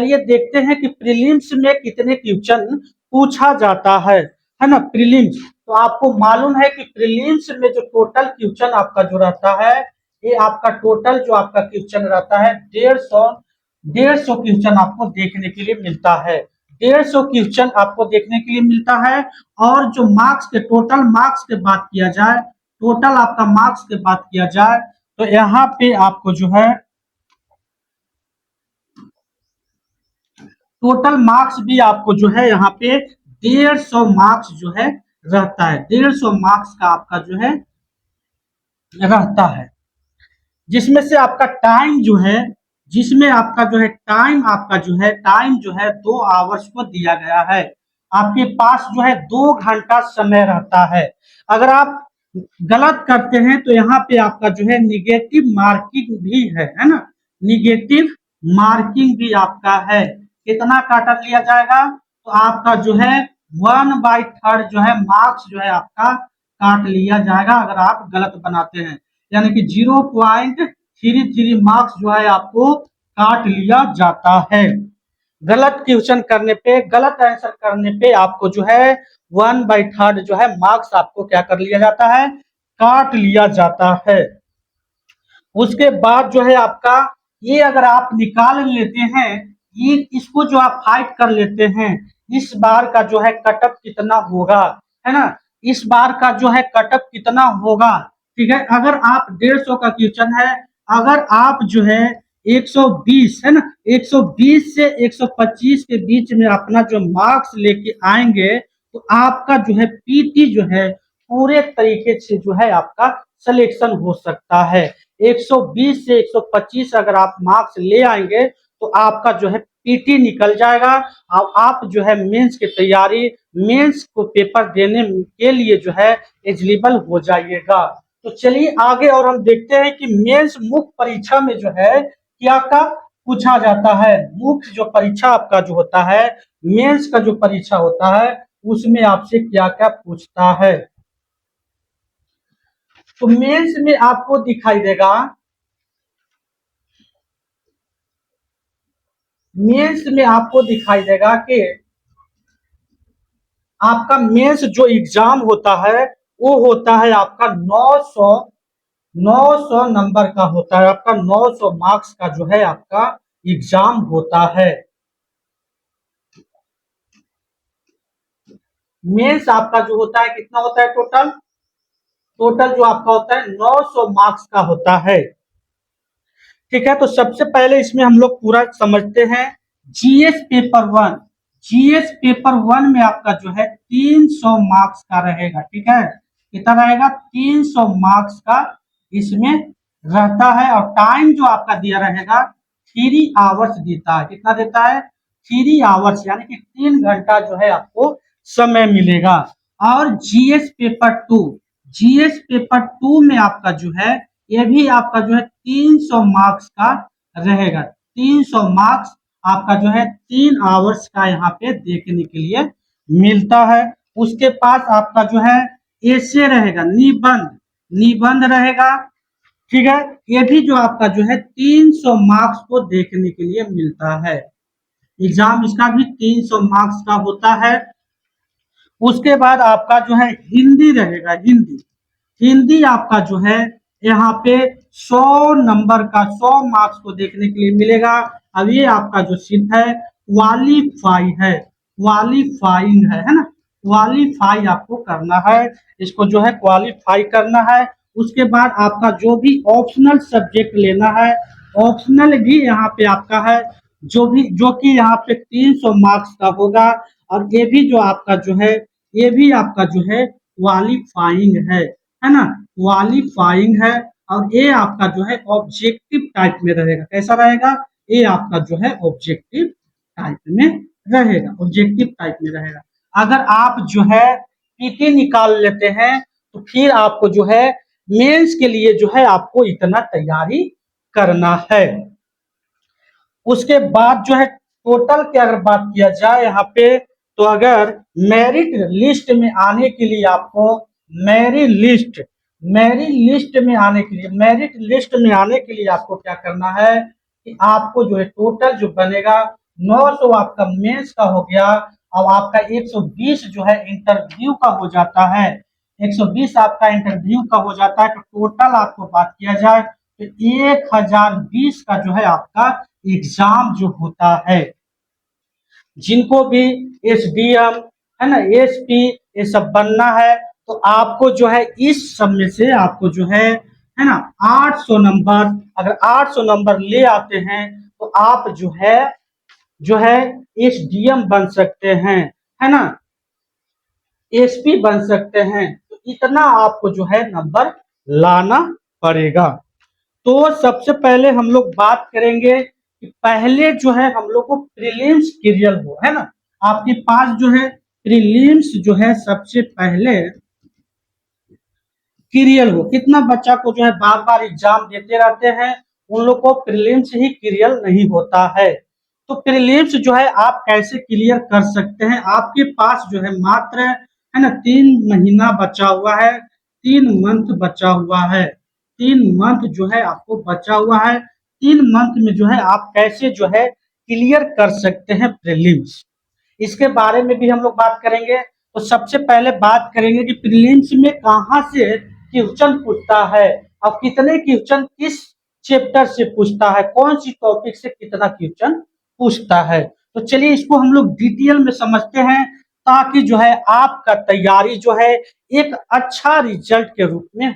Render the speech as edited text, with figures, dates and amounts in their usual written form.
चलिए देखते हैं कि प्रीलिम्स में कितने क्वेश्चन पूछा जाता है ना। प्रीलिम्स तो आपको मालूम है कि प्रीलिम्स में जो टोटल क्वेश्चन आपका जो रहता है, ये आपका टोटल जो आपका क्वेश्चन रहता है 150 क्वेश्चन आपको देखने के लिए मिलता है। 150 क्वेश्चन आपको देखने के लिए मिलता है। और जो मार्क्स के टोटल मार्क्स की बात किया जाए, टोटल आपका मार्क्स की बात किया जाए तो यहाँ पे आपको जो है टोटल मार्क्स भी आपको जो है यहाँ पे 150 मार्क्स जो है रहता है। 150 मार्क्स का आपका जो है रहता है, जिसमें से आपका टाइम जो है, जिसमें आपका जो है टाइम आपका जो है टाइम जो है 2 आवर्स को दिया गया है। आपके पास जो है 2 घंटा समय रहता है। अगर आप गलत करते हैं तो यहाँ पे आपका जो है निगेटिव मार्किंग भी है ना। निगेटिव मार्किंग भी आपका है। कितना काटा लिया जाएगा तो आपका जो है 1/3 जो है मार्क्स जो है आपका काट लिया जाएगा अगर आप गलत बनाते हैं, यानी कि 0.33 मार्क्स जो है आपको काट लिया जाता है। गलत क्वेश्चन करने पे, गलत आंसर करने पे आपको जो है 1/3 जो है मार्क्स आपको क्या कर लिया जाता है, काट लिया जाता है। उसके बाद जो है आपका ये अगर आप निकाल लेते हैं, ये इसको जो आप फाइट कर लेते हैं, इस बार का जो है कटअप कितना होगा, है ना। इस बार का जो है कटअप कितना होगा, ठीक है। अगर आप 150 का क्वेश्चन है, अगर आप जो है 120 है ना, 120 से 125 के बीच में अपना जो मार्क्स लेके आएंगे तो आपका जो है पीटी जो है पूरे तरीके से जो है आपका सिलेक्शन हो सकता है। 120 से 125 अगर आप मार्क्स ले आएंगे तो आपका जो है पीटी निकल जाएगा। अब आप जो है मेंस की तैयारी, मेंस को पेपर देने के लिए जो है एलिजिबल हो जाइएगा। तो चलिए आगे और हम देखते हैं कि मेंस मुख्य परीक्षा में जो है क्या क्या पूछा जाता है। मुख्य जो परीक्षा आपका जो होता है, मेंस का जो परीक्षा होता है, उसमें आपसे क्या क्या पूछता है। तो मेंस में आपको दिखाई देगा, मेंस में आपको दिखाई देगा कि आपका मेंस जो एग्जाम होता है वो होता है आपका 900 नंबर का होता है। आपका 900 मार्क्स का जो है आपका एग्जाम होता है। मेंस आपका जो होता है कितना होता है, टोटल टोटल जो आपका होता है 900 मार्क्स का होता है, ठीक है। तो सबसे पहले इसमें हम लोग पूरा समझते हैं। जीएस पेपर 1, जीएस पेपर 1 में आपका जो है 300 मार्क्स का रहेगा, ठीक है। कितना रहेगा, 300 मार्क्स का इसमें रहता है। और टाइम जो आपका दिया रहेगा 3 आवर्स देता है। कितना देता है, 3 आवर्स, यानी कि 3 घंटा जो है आपको समय मिलेगा। और जीएस पेपर 2, जीएस पेपर 2 में आपका जो है ये भी आपका जो है 300 मार्क्स का रहेगा। 300 मार्क्स आपका जो है 3 आवर्स का यहाँ पे देखने के लिए मिलता है। उसके पास आपका जो है ऐसे रहेगा, निबंध, निबंध रहेगा, ठीक है। ये भी जो आपका जो है 300 मार्क्स को देखने के लिए मिलता है। एग्जाम इसका भी 300 मार्क्स का होता है। उसके बाद आपका जो है हिंदी रहेगा, हिंदी, हिंदी आपका जो है यहाँ पे 100 नंबर का 100 मार्क्स को देखने के लिए मिलेगा। अब ये आपका जो सिर्फ है क्वालिफाई है, क्वालिफाइंग है ना, क्वालिफाई आपको करना है, इसको जो है क्वालिफाई करना है। उसके बाद आपका जो भी ऑप्शनल सब्जेक्ट लेना है, ऑप्शनल भी यहाँ पे आपका है, जो कि यहाँ पे 300 मार्क्स का होगा। और ये भी जो आपका जो है, ये भी आपका जो है क्वालिफाइंग है ना, क्वालिफाइंग है। और ये आपका जो है ऑब्जेक्टिव टाइप में रहेगा। कैसा रहेगा, ये आपका जो है ऑब्जेक्टिव टाइप में रहेगा, ऑब्जेक्टिव टाइप में रहेगा। अगर आप जो है पीटी निकाल लेते हैं तो फिर आपको जो है मेंस के लिए जो है आपको इतना तैयारी करना है। उसके बाद जो है टोटल की अगर बात किया जाए यहाँ पे, तो अगर मेरिट लिस्ट में आने के लिए आपको, मेरिट लिस्ट, मेरिट लिस्ट में आने के लिए, मेरिट लिस्ट में आने के लिए आपको क्या करना है कि आपको जो है टोटल जो बनेगा 900 आपका मेंस का हो गया। अब आपका 120 जो है इंटरव्यू का हो जाता है। 120 आपका इंटरव्यू का हो जाता है, तो टोटल आपको बात किया जाए तो 1020 का जो है आपका एग्जाम जो होता है। जिनको भी एसडीएम है ना, एसपी, ये सब बनना है, तो आपको जो है इस सब में से आपको जो है ना 800 नंबर, अगर 800 नंबर ले आते हैं तो आप जो है एसडीएम बन सकते हैं, है ना, एसपी बन सकते हैं। तो इतना आपको जो है नंबर लाना पड़ेगा। तो सबसे पहले हम लोग बात करेंगे कि पहले जो है हम लोग को प्रीलिम्स क्लियर हो, है ना, आपके पास जो है प्रीलिम्स जो है सबसे पहले क्लियर हो। कितना बच्चा को जो है बार बार एग्जाम देते रहते हैं, उन लोग को प्रीलिम्स ही क्लियर नहीं होता है। तो प्रीलिम्स जो है आप कैसे क्लियर कर सकते हैं, आपके पास जो है मात्र है ना 3 महीना बचा हुआ है, 3 मंथ बचा हुआ है, 3 मंथ जो है आपको बचा हुआ है। 3 मंथ में जो है आप कैसे जो है क्लियर कर सकते हैं प्रीलिम्स, इसके बारे में भी हम लोग बात करेंगे। तो सबसे पहले बात करेंगे कि प्रीलिम्स में कहाँ से क्वेश्चन पूछता है और कितने क्वेश्चन किस चैप्टर से पूछता है, कौन सी टॉपिक से कितना क्वेश्चन पूछता है। तो चलिए इसको हम लोग डिटेल में समझते हैं, ताकि जो है आपका तैयारी जो है एक अच्छा रिजल्ट के रूप में हो।